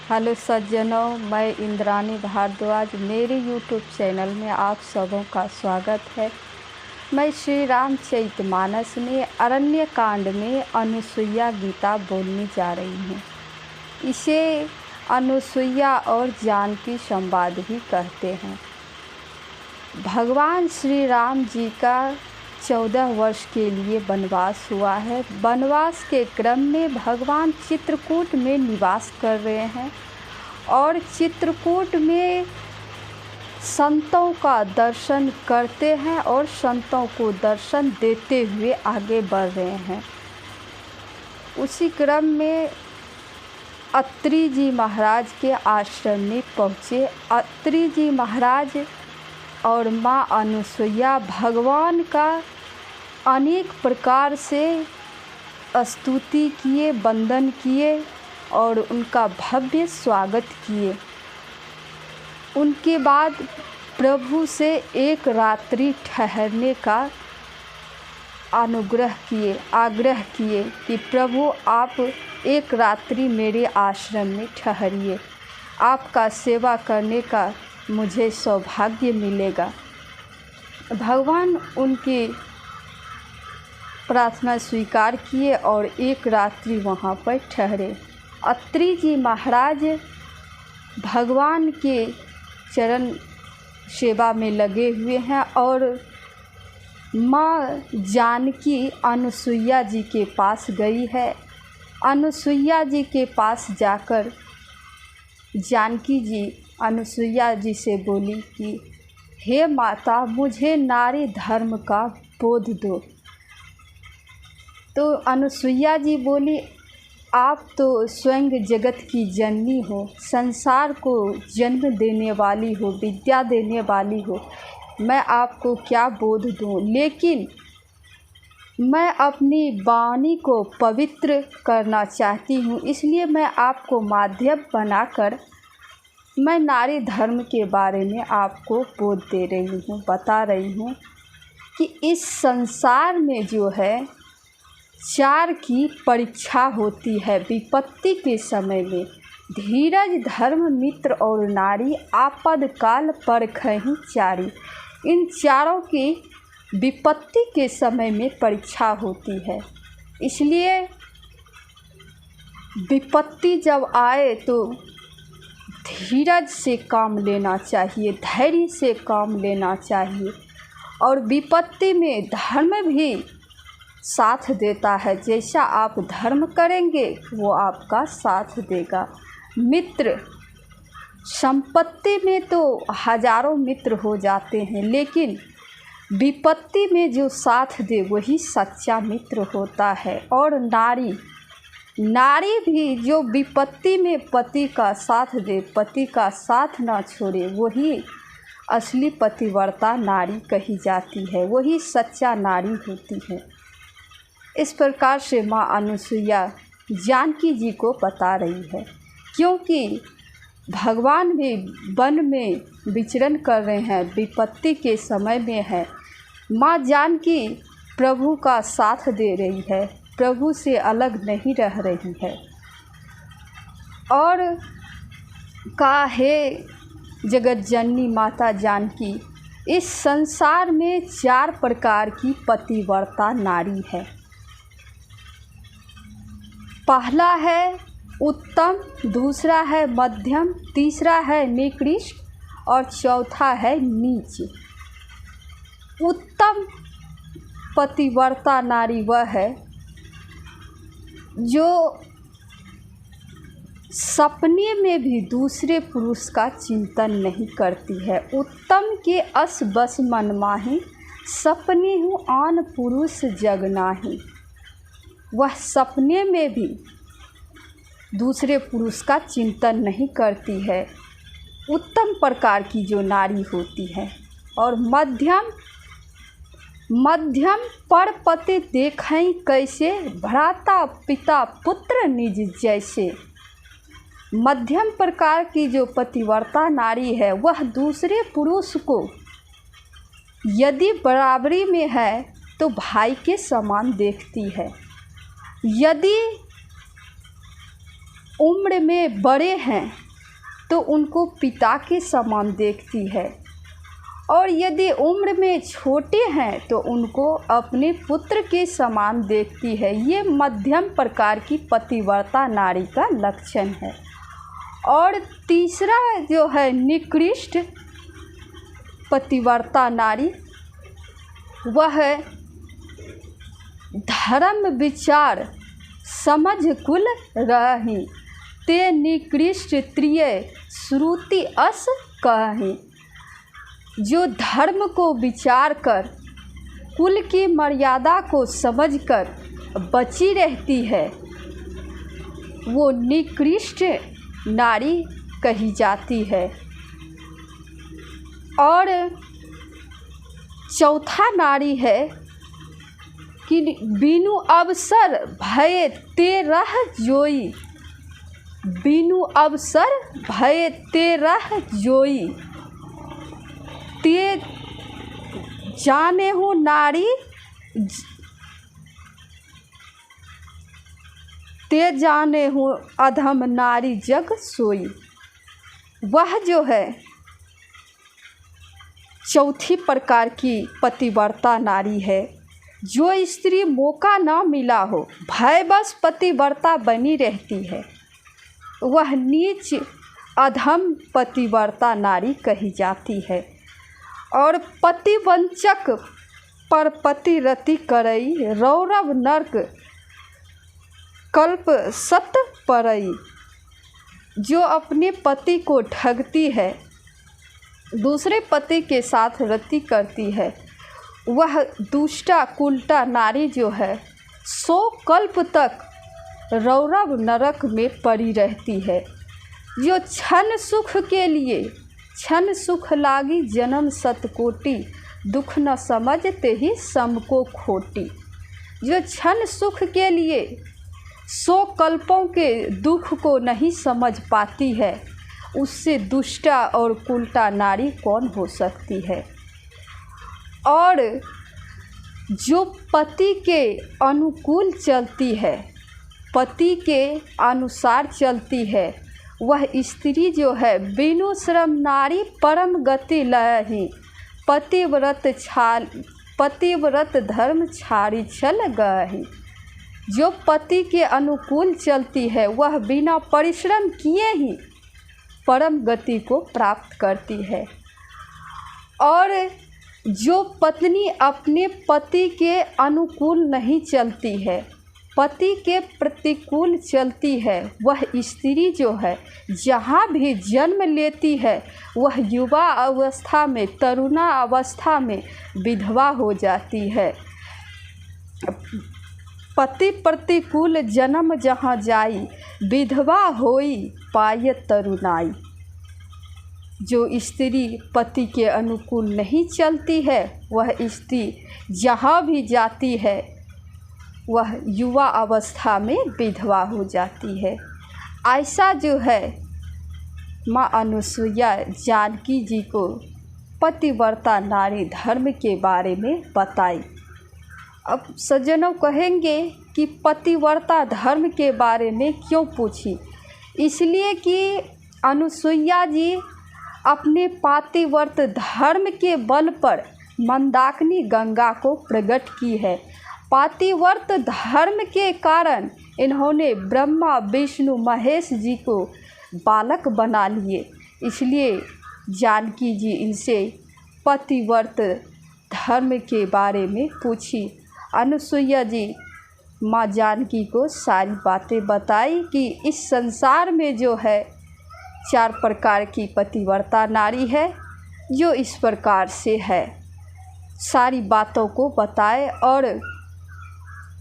Hello सज्जनों, मैं इंद्रानी भारद्वाज। मेरे यूट्यूब चैनल में आप सबों का स्वागत है। मैं श्री रामचरितमानस में अरण्य कांड में अनुसुईया गीता बोलने जा रही हूँ। इसे अनुसुईया और जानकी संवाद भी कहते हैं। भगवान श्री राम जी का 14 वर्ष के लिए वनवास हुआ है। वनवास के क्रम में भगवान चित्रकूट में निवास कर रहे हैं और चित्रकूट में संतों का दर्शन करते हैं और संतों को दर्शन देते हुए आगे बढ़ रहे हैं। उसी क्रम में अत्रि जी महाराज के आश्रम में पहुँचे। अत्रि जी महाराज और माँ अनुसुईया भगवान का अनेक प्रकार से स्तुति किए, वंदन किए और उनका भव्य स्वागत किए। उनके बाद प्रभु से एक रात्रि ठहरने का आग्रह किए कि प्रभु आप एक रात्रि मेरे आश्रम में ठहरिए, आपका सेवा करने का मुझे सौभाग्य मिलेगा। भगवान उनकी प्रार्थना स्वीकार किए और एक रात्रि वहाँ पर ठहरे। अत्रि जी महाराज भगवान के चरण सेवा में लगे हुए हैं और माँ जानकी अनुसुईया जी के पास गई है। अनुसुईया जी के पास जाकर जानकी जी अनुसुईया जी से बोली कि हे माता, मुझे नारी धर्म का बोध दो। तो अनुसुईया जी बोली, आप तो स्वयं जगत की जननी हो, संसार को जन्म देने वाली हो, विद्या देने वाली हो, मैं आपको क्या बोध दूँ। लेकिन मैं अपनी वाणी को पवित्र करना चाहती हूँ, इसलिए मैं आपको माध्यम बनाकर मैं नारी धर्म के बारे में आपको बोध दे रही हूँ, बता रही हूँ कि इस संसार में जो है 4 की परीक्षा होती है। विपत्ति के समय में धीरज, धर्म, मित्र और नारी, आपद काल परखहि चारी। इन चारों की विपत्ति के समय में परीक्षा होती है। इसलिए विपत्ति जब आए तो धीरज से काम लेना चाहिए, धैर्य से काम लेना चाहिए और विपत्ति में धर्म भी साथ देता है। जैसा आप धर्म करेंगे वो आपका साथ देगा। मित्र, संपत्ति में तो हजारों मित्र हो जाते हैं, लेकिन विपत्ति में जो साथ दे वही सच्चा मित्र होता है। और नारी भी जो विपत्ति में पति का साथ दे, पति का साथ ना छोड़े, वही असली पतिव्रता नारी कही जाती है, वही सच्चा नारी होती है। इस प्रकार से माँ अनुसुईया जानकी जी को बता रही है, क्योंकि भगवान भी वन में विचरण कर रहे हैं, विपत्ति के समय में है। माँ जानकी प्रभु का साथ दे रही है, प्रभु से अलग नहीं रह रही है। और कहा, हे जगत जननी माता जानकी, इस संसार में 4 प्रकार की पतिव्रता नारी है। पहला है उत्तम, दूसरा है मध्यम, तीसरा है निकृष्ट और चौथा है नीच। उत्तम पतिव्रता नारी वह है जो सपने में भी दूसरे पुरुष का चिंतन नहीं करती है। उत्तम के अस बस मन माही, सपने हूँ आन पुरुष जग नाही। वह सपने में भी दूसरे पुरुष का चिंतन नहीं करती है, उत्तम प्रकार की जो नारी होती है। और मध्यम पर पति देखें कैसे, भ्राता पिता पुत्र निज जैसे। मध्यम प्रकार की जो पतिव्रता नारी है वह दूसरे पुरुष को यदि बराबरी में है तो भाई के समान देखती है। यदि उम्र में बड़े हैं तो उनको पिता के समान देखती है, और यदि उम्र में छोटे हैं तो उनको अपने पुत्र के समान देखती है। ये मध्यम प्रकार की पतिव्रता नारी का लक्षण है। और तीसरा जो है निकृष्ट पतिव्रता नारी, वह है धर्म विचार समझ कुल रही, ते निकृष्ट त्रिय श्रुति अस कही। जो धर्म को विचार कर कुल की मर्यादा को समझकर बची रहती है, वो निकृष्ट नारी कही जाती है। और चौथा नारी है कि बिनु अवसर भय ते रह जोई, बिनु अवसर भय ते रह जोई, ते जाने हो नारी, ते जाने हो अधम नारी जग सोई। वह जो है चौथी प्रकार की पतिव्रता नारी है। जो स्त्री मौका ना मिला हो, भयवश पतिव्रता बनी रहती है, वह नीच अधम पतिव्रता नारी कही जाती है। और पतिवंचक पर पतिरति करई, रौरव नरक कल्प सत परई। जो अपने पति को ठगती है, दूसरे पति के साथ रति करती है, वह दुष्टा कुलटा नारी जो है 100 कल्प तक रौरव नरक में पड़ी रहती है। जो क्षण सुख के लिए क्षण सुख लागी जन्म सतकोटि, दुख न समझते ही सम को खोटी। जो क्षण सुख के लिए 100 कल्पों के दुख को नहीं समझ पाती है, उससे दुष्टा और कुलटा नारी कौन हो सकती है। और जो पति के अनुकूल चलती है, पति के अनुसार चलती है, वह स्त्री जो है बिनु श्रम नारी परम गति लही, पतिव्रत धर्म छाड़ी छल गही। जो पति के अनुकूल चलती है, वह बिना परिश्रम किए ही परम गति को प्राप्त करती है। और जो पत्नी अपने पति के अनुकूल नहीं चलती है, पति के प्रतिकूल चलती है, वह स्त्री जो है जहाँ भी जन्म लेती है, वह युवा अवस्था में, तरुणा अवस्था में विधवा हो जाती है। पति प्रतिकूल जन्म जहाँ जाई, विधवा होई पाय तरुणाई। जो स्त्री पति के अनुकूल नहीं चलती है, वह स्त्री जहाँ भी जाती है, वह युवा अवस्था में विधवा हो जाती है। ऐसा जो है माँ अनुसुईया जानकी जी को पतिव्रता नारी धर्म के बारे में बताई। अब सज्जनों कहेंगे कि पतिव्रता धर्म के बारे में क्यों पूछी, इसलिए कि अनुसुईया जी अपने पातिव्रत धर्म के बल पर मंदाकिनी गंगा को प्रकट की है। पातिव्रत धर्म के कारण इन्होंने ब्रह्मा विष्णु महेश जी को बालक बना लिए, इसलिए जानकी जी इनसे पतिव्रत धर्म के बारे में पूछी। अनुसुईया जी माँ जानकी को सारी बातें बताई कि इस संसार में जो है 4 प्रकार की पतिव्रता नारी है, जो इस प्रकार से है। सारी बातों को बताए और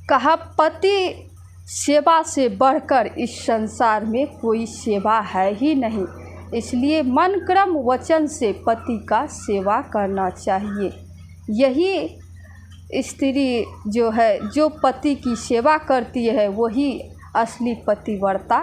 कहा पति सेवा से बढ़कर इस संसार में कोई सेवा है ही नहीं, इसलिए मन क्रम वचन से पति का सेवा करना चाहिए। यही स्त्री जो है, जो पति की सेवा करती है, वही असली पतिव्रता